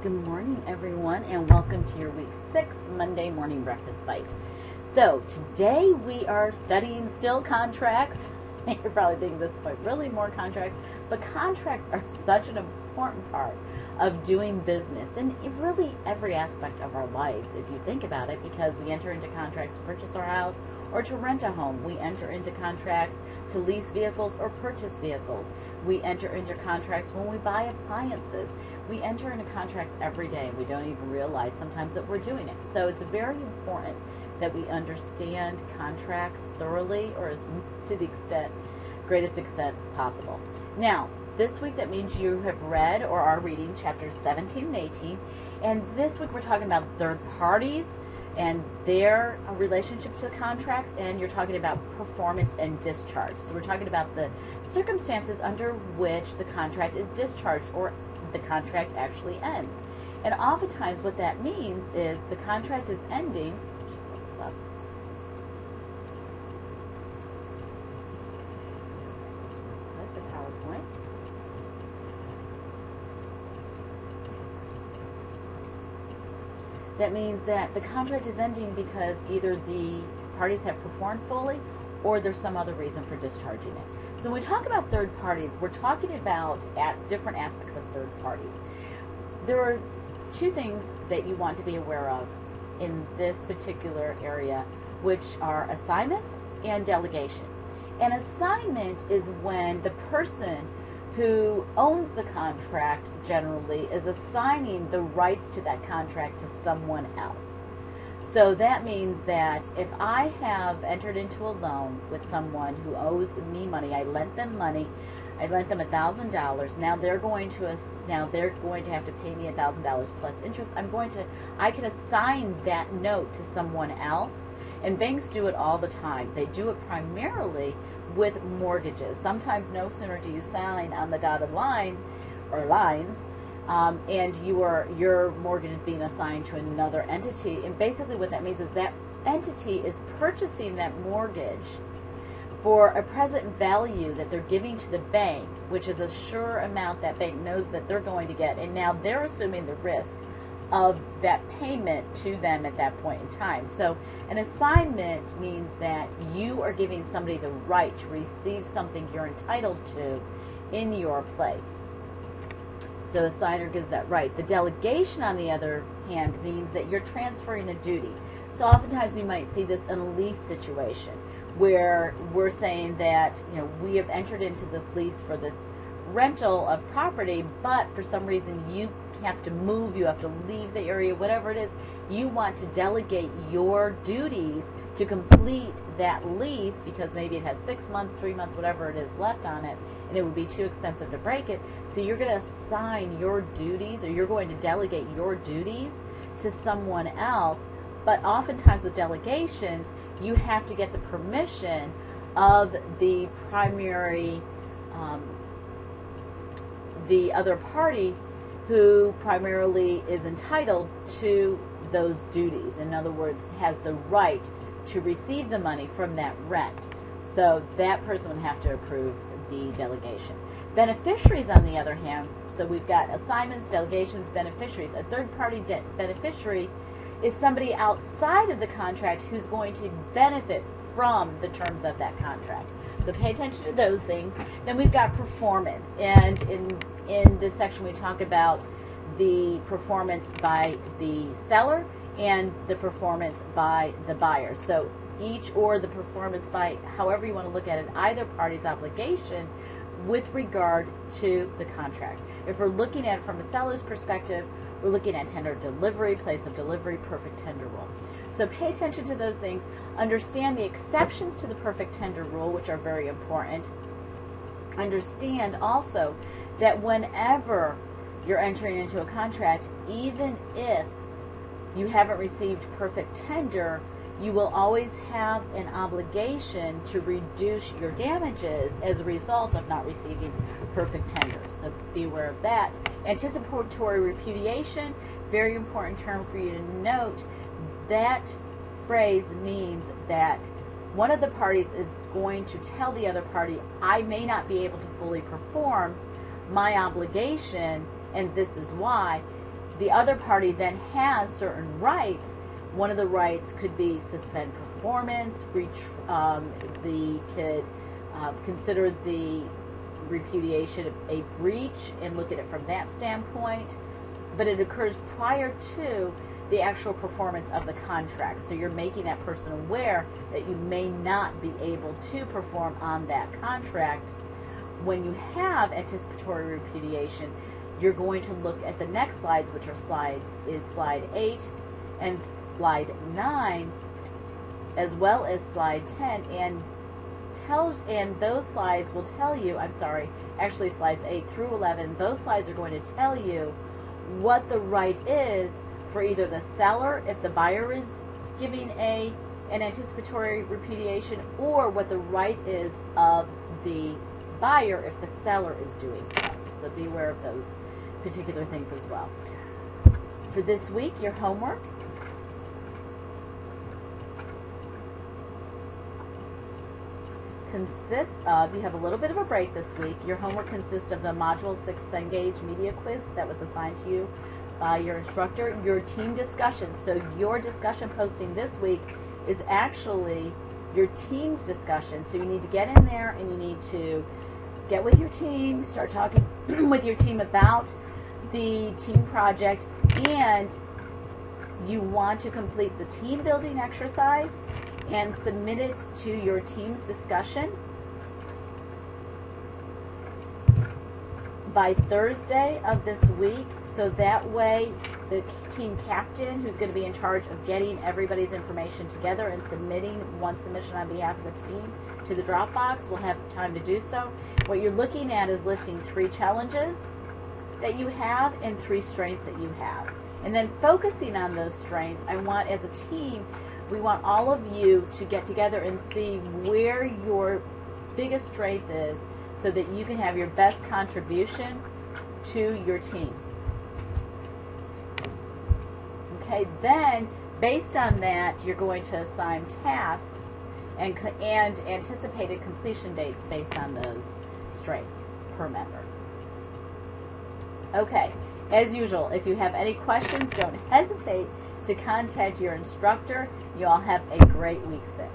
Good morning, everyone, and welcome to your week 6 Monday morning breakfast bite. So today we are studying still contracts. You're probably thinking at this point, really more contracts? But contracts are such an important part of doing business in really every aspect of our lives, if you think about it, because we enter into contracts to purchase our house or to rent a home. We enter into contracts to lease vehicles or purchase vehicles. We enter into contracts when we buy appliances. We enter into contracts every day, and we don't even realize sometimes that we're doing it. So it's very important that we understand contracts thoroughly, or to the greatest extent possible. Now, this week that means you have read or are reading chapters 17 and 18, and this week we're talking about third parties and their relationship to contracts, and you're talking about performance and discharge. So we're talking about the circumstances under which the contract is discharged or the contract actually ends. And oftentimes what that means is the contract is ending. The PowerPoint. That means that the contract is ending because either the parties have performed fully or there's some other reason for discharging it. So when we talk about third parties, we're talking about different aspects of third parties. There are two things that you want to be aware of in this particular area, which are assignments and delegation. An assignment is when the person who owns the contract generally is assigning the rights to that contract to someone else. So that means that if I have entered into a loan with someone who owes me money, I lent them money, I lent them $1,000. Now they're going to have to pay me $1,000 plus interest. I can assign that note to someone else, and banks do it all the time. They do it primarily with mortgages. Sometimes no sooner do you sign on the dotted line or lines, and your mortgage is being assigned to another entity. And basically what that means is that entity is purchasing that mortgage for a present value that they're giving to the bank, which is a sure amount that bank knows that they're going to get. And now they're assuming the risk of that payment to them at that point in time. So an assignment means that you are giving somebody the right to receive something you're entitled to in your place. So a signer gives that right. The delegation, on the other hand, means that you're transferring a duty. So oftentimes you might see this in a lease situation where we're saying that, we have entered into this lease for this rental of property, but for some reason you have to move, you have to leave the area, whatever it is, you want to delegate your duties to complete that lease because maybe it has 6 months, 3 months, whatever it is left on it, and it would be too expensive to break it. So you're going to assign your duties, or you're going to delegate your duties to someone else. But oftentimes with delegations, you have to get the permission of the primary, the other party who primarily is entitled to those duties. In other words, has the right to receive the money from that rent. So that person would have to approve the delegation. Beneficiaries, on the other hand, so we've got assignments, delegations, beneficiaries. A third-party beneficiary is somebody outside of the contract who's going to benefit from the terms of that contract. So pay attention to those things. Then we've got performance. And in this section we talk about the performance by the seller and the performance by the buyer. So or the performance by, however you want to look at it, either party's obligation with regard to the contract. If we're looking at it from a seller's perspective, we're looking at tender delivery, place of delivery, perfect tender rule. So pay attention to those things. Understand the exceptions to the perfect tender rule, which are very important. Understand also that whenever you're entering into a contract, even if you haven't received perfect tender, you will always have an obligation to reduce your damages as a result of not receiving perfect tender. So be aware of that. Anticipatory repudiation, very important term for you to note. That phrase means that one of the parties is going to tell the other party, I may not be able to fully perform my obligation, and this is why. the other party then has certain rights. One of the rights could be suspend performance, consider the repudiation a breach and look at it from that standpoint, but it occurs prior to the actual performance of the contract. So you're making that person aware that you may not be able to perform on that contract. When you have anticipatory repudiation, you're going to look at the next slides, which are slide 8 and slide 9, as well as slide 10, and those slides will tell you, actually slides 8 through 11, those slides are going to tell you what the right is for either the seller, if the buyer is giving an anticipatory repudiation, or what the right is of the buyer if the seller is doing so. So be aware of those particular things as well. For this week, your homework consists of, you have a little bit of a break this week. Your homework consists of the Module 6 Engage Media Quiz that was assigned to you by your instructor, your team discussion. So your discussion posting this week is actually your team's discussion. So you need to get in there and you need to get with your team, start talking with your team about the team project, and you want to complete the team building exercise and submit it to your team's discussion by Thursday of this week, so that way the team captain, who's going to be in charge of getting everybody's information together and submitting one submission on behalf of the team to the Dropbox, will have time to do so. What you're looking at is listing 3 challenges that you have and 3 strengths that you have. And then focusing on those strengths, I want, as a team, we want all of you to get together and see where your biggest strength is so that you can have your best contribution to your team. Okay, then based on that, you're going to assign tasks and anticipated completion dates based on those strengths per member. Okay, as usual, if you have any questions, don't hesitate to contact your instructor. You all have a great week 6.